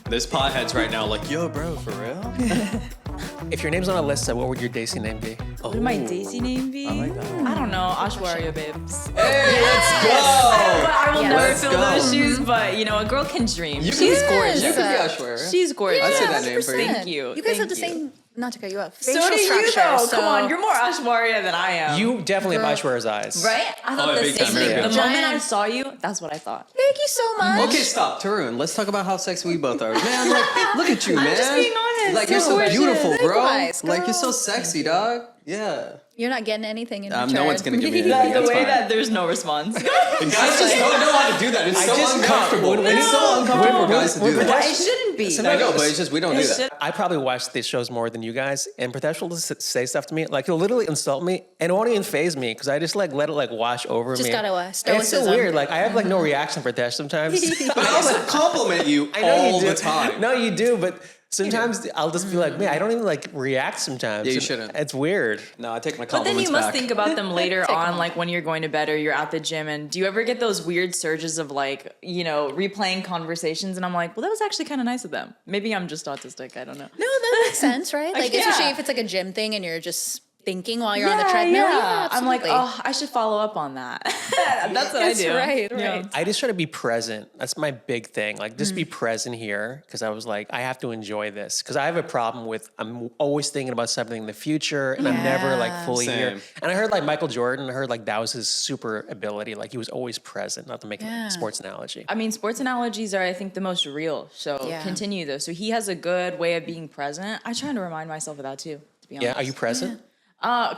There's potheads right now like, yo, bro, for real? If your name's on Alyssa, what would your Daisy name be? What would my Daisy name be? I don't know. Ashwarya, babes. Hey, let's go! I will never Let's fill go. those shoes, but you know, a girl can dream. You She's can be gorgeous. You could be Ashwarya. She's gorgeous. I see that name for you. Thank you. You guys have Thank the same, not to cut you off, So facial do you structure. though. Come on, you're more Ashwarya than I am. You definitely have Aishwarya's eyes. Right? I thought the big same time, thing. big The time. moment I saw you, that's what I thought. Thank you so much. Okay, stop, Tarun. Let's talk about how sexy we both are. Man, like, look at you, man. just being honest. Like, you're so Gorgeous. beautiful, bro. Likewise, Like, you're so girl. sexy, dog. Yeah. You're not getting anything in return. No one's gonna give me anything. The That's way fine. that there's no response. Guys just don't know how to do that. It's so just- uncomfortable. It's so uncomfortable for guys to do that. It shouldn't be. I know, but it's just we don't do that. I probably watch these shows more than you guys, and Pritesh will just say stuff to me, like he'll literally insult me, and it won't even faze me because I just like let it like wash over Just me. gotta, And it's so stoicism. weird. Like I have like no reaction for Pritesh sometimes. But I also compliment you I know all you do. the time. No, you do, but sometimes I'll just be like, man, I don't even like react sometimes. Yeah, you And shouldn't. It's weird. No, I take my But then compliments you must back. think about them later on, like when you're going to bed or you're at the gym. And do you ever get those weird surges of like, you know, replaying conversations? And I'm like, well, that was actually kind of nice of them. Maybe I'm just autistic. I don't know. No, that makes sense, right? Like, yeah. especially if it's like a gym thing and you're just thinking while you're on the treadmill. Yeah, I'm like, absolutely. oh, I should follow up on that. That's what That's I do. right, Yeah. right. I just try to be present. That's my big thing. Like, just be present here because I was like, I have to enjoy this because I have a problem with I'm always thinking about something in the future and I'm never like fully here. Same. And I heard like Michael Jordan. I heard like that was his super ability. Like he was always present. Not to make a sports analogy. I mean, sports analogies are, I think, the most real. So Yeah. continue though. So he has a good way of being present. I try to remind myself of that too, to be honest. Yeah, are you present?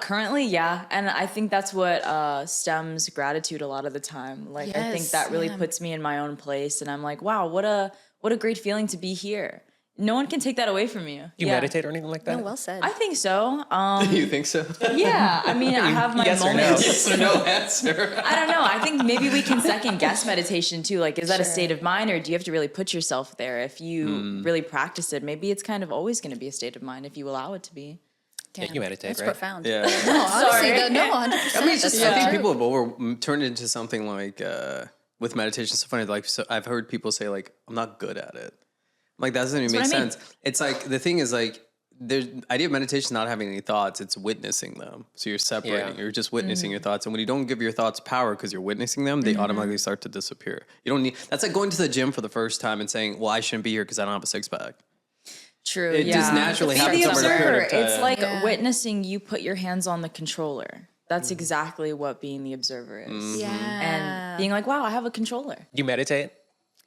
Currently, yeah. And I think that's what stems gratitude a lot of the time. Like I think Yes, that really yeah. puts me in my own place and I'm like, wow, what a great feeling to be here. No one can take that away from you. You meditate or anything like that? Oh, well said. I think so. You think so? Yeah. I mean, I have my Yes or no? moments. Yes or no answer. I don't know. I think maybe we can second guess meditation too. Like, is that a state of mind or do you have to really put yourself there? If you really practice it, maybe it's kind of always going to be a state of mind if you allow it to be. Damn, you meditate, that's right? profound. Yeah. No, honestly, Sorry. no, 100%. I mean, it's just, I That's think true. people have turned it into something like with meditation. It's so funny. Like, so I've heard people say like, I'm not good at it. Like, that doesn't even make what I mean. sense. It's like, the thing is like, the idea of meditation is not having any thoughts, it's witnessing them. So you're separating, Yeah. you're just witnessing your thoughts. And when you don't give your thoughts power because you're witnessing them, they automatically start to disappear. You don't need, that's like going to the gym for the first time and saying, well, I shouldn't be here because I don't have a six pack. True. It just naturally Be happens the over a period observer. of time. It's like Yeah. witnessing you put your hands on the controller. That's exactly what being the observer is. Yeah. And being like, wow, I have a controller. Do you meditate?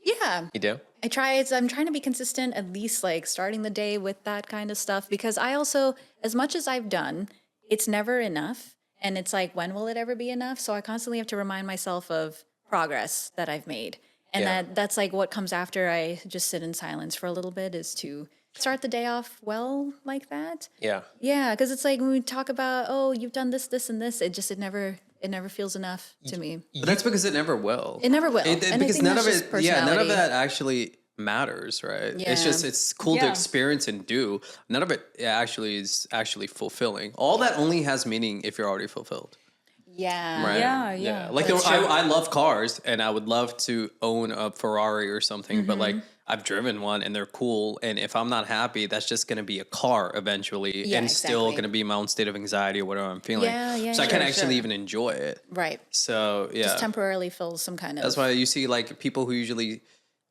Yeah. You do? I try. I'm trying to be consistent, at least like starting the day with that kind of stuff, because I also, as much as I've done, it's never enough. And it's like, when will it ever be enough? So I constantly have to remind myself of progress that I've made. And Yeah. that's like what comes after I just sit in silence for a little bit, is to start the day off well like that. Yeah. Yeah, because it's like when we talk about, oh, you've done this, this, and this, it It never feels enough to me. But that's because it never will. It never will. And I because think none that's of just it, none of personality. that actually matters, right? It's Yeah. just, it's cool to experience and do. None of it actually is actually fulfilling. All that only has meaning if you're already fulfilled. Yeah. Right? Yeah. Like I love cars and I would love to own a Ferrari or something, but like I've driven one and they're cool. And if I'm not happy, that's just going to be a car eventually Yeah, and still exactly. going to be my own state of anxiety or whatever I'm feeling. Yeah, so I can't sure, actually sure. even enjoy it. Right. So yeah. Just temporarily fills some kind of. That's why you see like people who usually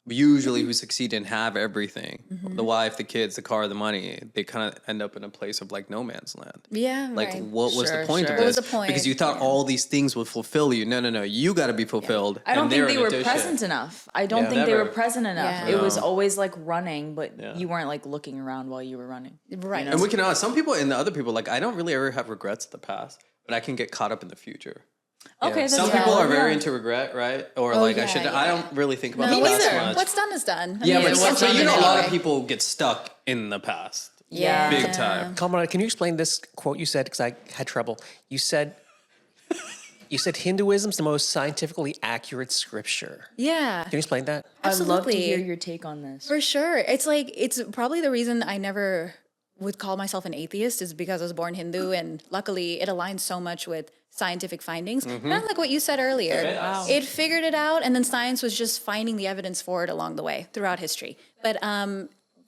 who succeed and have everything, the wife, the kids, the car, the money, they kind of end up in a place of like no man's land. Yeah. Like right. what was the Sure, point sure. of What this? was the point? Because you thought all these things would fulfill you. No. You got to be fulfilled. I don't and think they're they in were addition. present enough. I don't Yeah. think they Never. were present enough. Yeah. It was No. always like running, but you weren't like looking around while you were running. Right. And we can some people and the other people, like I don't really ever have regrets of the past, but I can get caught up in the future. Okay, that's Some valid, people are very yeah. into regret, right? Or Oh, like I yeah, should. yeah, I yeah. don't really think about No, the me past neither. much. What's done is done. I Yeah, mean, but we can't so, change you it know, a lot of anyway. people get stuck in the past. Yeah. Big time. Kalpana, can you explain this quote you said? Because I had trouble. You said Hinduism's the most scientifically accurate scripture. Yeah. Can you explain that? I'd love to Absolutely. hear your take on this. For sure. It's like, it's probably the reason I never would call myself an atheist is because I was born Hindu, and luckily it aligns so much with scientific findings. Kind of like what you said earlier. Wow. It figured it out, and then science was just finding the evidence for it along the way throughout history. But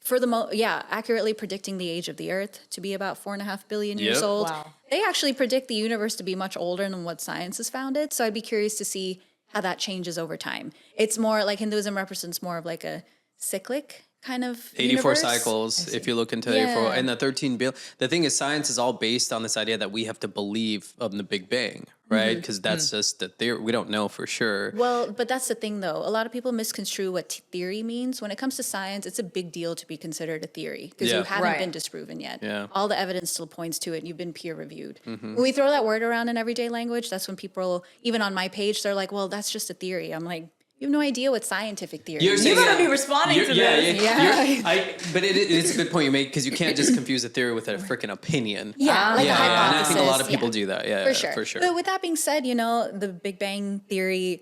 for the accurately predicting the age of the Earth to be about 4.5 billion years Yep. old. Wow. They actually predict the universe to be much older than what science has found it. So I'd be curious to see how that changes over time. It's more like Hinduism represents more of like a cyclic kind of 84 universe. cycles, if you look into Yeah. 84, and the 13 billion. The thing is, science is all based on this idea that we have to believe of the Big Bang, right? Because that's just the theory. We don't know for sure. Well, but that's the thing, though. A lot of people misconstrue what theory means. When it comes to science, it's a big deal to be considered a theory because Yeah. you haven't Right. been disproven yet. Yeah. All the evidence still points to it, and you've been peer reviewed. When we throw that word around in everyday language, that's when people, even on my page, they're like, well, that's just a theory. I'm like, you have no idea what scientific theory is. You better be responding to this. But it's a good point you make because you can't just confuse a theory with a freaking opinion. Yeah, like a And I hypothesis. think a lot of people yeah. do that. Yeah, For sure. But with that being said, the Big Bang Theory,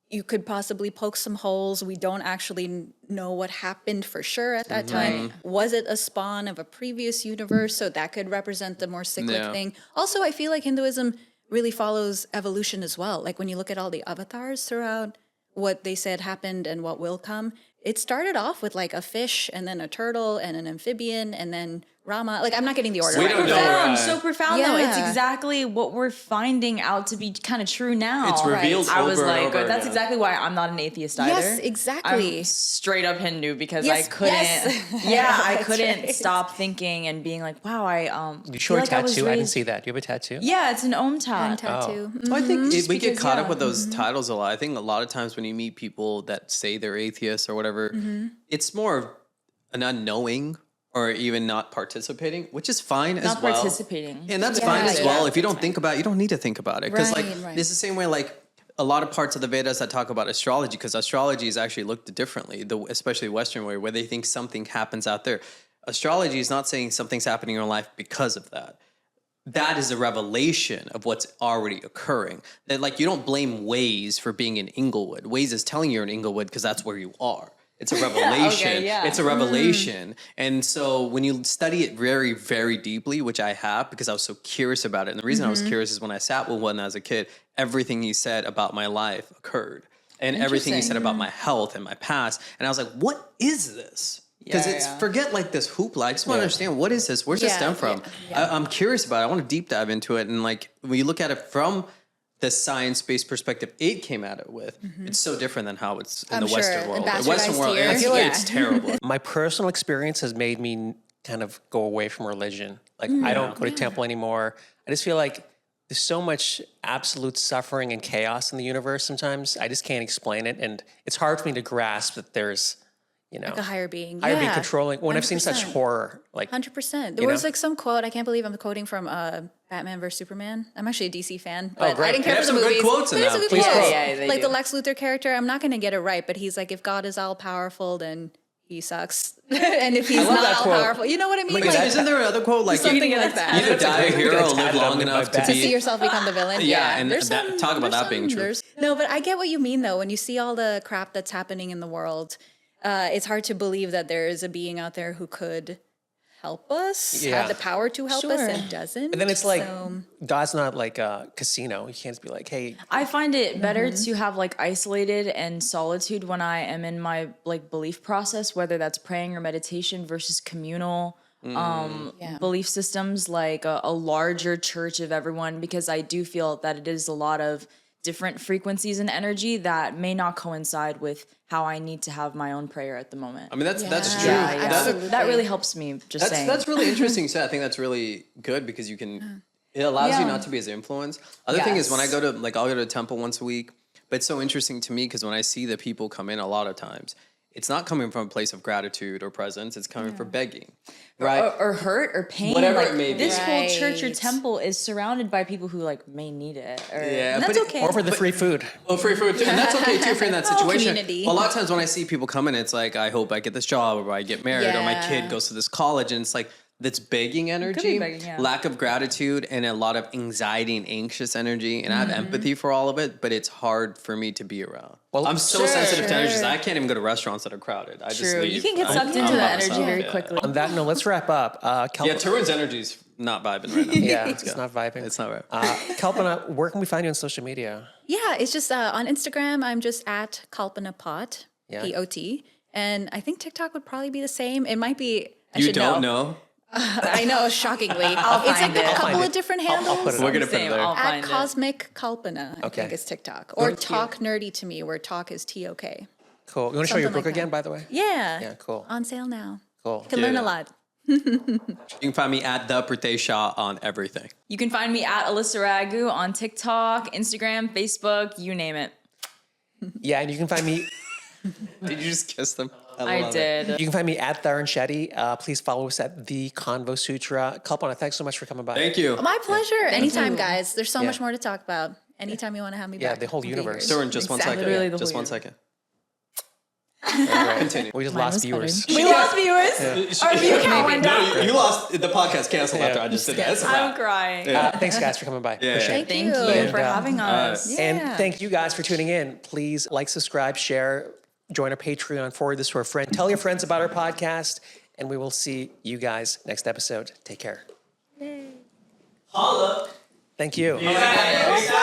you could possibly poke some holes. We don't actually know what happened for sure at that time. Was it a spawn of a previous universe? So that could represent the more cyclic Yeah. thing. Also, I feel like Hinduism really follows evolution as well. Like when you look at all the avatars throughout what they said happened and what will come, it started off with like a fish and then a turtle and an amphibian and then Rama. Like, I'm not getting the order We right. don't know. Profound, so profound though. It's Yeah. exactly what we're finding out to be kind of true now. It's revealed I was over and like, over that's again. exactly why I'm not an atheist either. Yes, exactly. I'm straight up Hindu because Yes, I couldn't. yes. Yeah, I That's couldn't right. stop thinking and being like, wow, You show a like I was tattoo? I didn't raised- see that. You have a tattoo? Yeah, it's an Om tat. Tattoo. Well, I think we get because, caught up yeah. with those titles a lot. I think a lot of times when you meet people that say they're atheists or whatever, it's more of an unknowing or even not participating, which is fine as Not well. participating. And that's Yeah, fine as yeah, well. If you that's don't think about it, you don't need to think about it. Because Right, like right. it's the same way like a lot of parts of the Vedas that talk about astrology, because astrology is actually looked differently, especially Western way, where they think something happens out there. Astrology is not saying something's happening in your life because of that. That is a revelation of what's already occurring. That like you don't blame Waze for being in Inglewood. Waze is telling you you're in Inglewood because that's where you are. It's a revelation. yeah. It's a revelation. And so when you study it very, very deeply, which I have because I was so curious about it. And the reason I was curious is when I sat with one as a kid, everything he said about my life occurred. And everything he said about my health and my past. And I was like, what is this? Because Yeah, it's yeah. forget like this hoopla. I just want to understand what is this? Where's this Yeah, stem from? I'm curious about it. I want to deep dive into it. And like when you look at it from the science-based perspective it came at it with, it's so different than how it's in I'm the sure. Western world. The Bastardized Western world, here. I feel like Yeah. it's terrible. My personal experience has made me kind of go away from religion. Like I don't go to temple anymore. I just feel like there's so much absolute suffering and chaos in the universe sometimes. I just can't explain it. And it's hard for me to grasp that there's, Like a higher being. higher being Yeah. controlling. When I've seen such 100%. horror, like 100%. There You was know? like some quote, I can't believe I'm quoting from Batman vs. Superman. I'm actually a DC fan, but great. I didn't They care have for the some good movies. quotes in But it's a that. good Please quote. quote. Yeah, they like do. the Lex Luthor character, I'm not going to get it right, but he's like, if God is all powerful, then he sucks. And if he's love not that all quote. powerful, you know what I mean? Wait, isn't there another quote like something you like that. either die a hero or live long enough to To see be? yourself become the villain. Yeah, and There's that- talk about there's that being true. No, but I get what you mean though. When you see all the crap that's happening in the world, it's hard to believe that there is a being out there who could help us, Yeah. have the power to help us, Sure. and doesn't. And then it's like, So- God's not like a casino. You can't just be like, hey, I find it better to have like isolated and solitude when I am in my like belief process, whether that's praying or meditation versus communal belief systems, like a larger church of everyone, because I do feel that it is a lot of different frequencies and energy that may not coincide with how I need to have my own prayer at the moment. I mean, that's true. Yeah, That- absolutely. That really helps me. Just saying. That's really interesting. So I think that's really good because you can. It allows you not to be as influenced. Other thing is when I go to I'll go to a temple once a week, but it's so interesting to me because when I see the people come in a lot of times, it's not coming from a place of gratitude or presence. It's coming from begging, right? or hurt or pain. Whatever like, it may be. This whole church or Right. temple is surrounded by people who like may need it. Or, Yeah, that's but okay. or for the free food. Well, free food, too. And that's okay too if you're in that situation. Community. But a lot of times when I see people come in, it's like, I hope I get this job or I get married or my Yeah. kid goes to this college. And it's like, that's begging energy, begging, yeah. lack of gratitude, and a lot of anxiety and anxious energy. And I have empathy for all of it, but it's hard for me to be around. Well, I'm so sure, sensitive to energy. I can't even go to restaurants that are crowded. I just True. leave. You can get I'm- sucked I'm into by that energy myself, very yeah. quickly. On that note, let's wrap up. Yeah, Tarun's energy's not vibing right now. Yeah, it's not vibing. It's not right. Kalpana, where can we find you on social media? Yeah, it's just on Instagram. I'm just at Kalpana Pot, Yeah. Pot, and I think TikTok would probably be the same. It might be. I You should don't know? I know, shockingly. It's find like it. a couple find of it. different I'll handles. put it We're on. gonna put it Same, there. I'll At find it. Cosmic Kalpana, I Okay. think is TikTok. Or Talk Nerdy to Me, where talk is TOK. Cool. You want to show your Something book like again, that. by the way? Yeah. Yeah, cool. On sale now. Cool. You can learn Yeah. a lot. You can find me at the Pratesh Shah on everything. You can find me at Alyssa Ragu on TikTok, Instagram, Facebook, you name it. Yeah, and you can find me. Did you just kiss them? I love it. did. You can find me at Tharan Shetty. Please follow us at the Convo Sutra. Kalpana, thanks so much for coming by. Thank you. My pleasure. Anytime, guys. There's so Yeah. much more to talk about. Anytime you want to have me Yeah, back. the whole I'll be universe. here. Tarun, just one Exactly. second. Literally the Just whole one second. Continue. We just lost viewers. We lost viewers. Our view count went down. You lost the podcast canceled after I just did that. That's a I'm wrap. crying. Thanks, guys, for coming by. Yeah. Appreciate it. Thank Thank you. you for having us. Yeah. And thank you guys for tuning in. Please like, subscribe, share, join our Patreon, forward this to a friend. Tell your friends about our podcast, and we will see you guys next episode. Take care. Holla. Thank you. Yeah.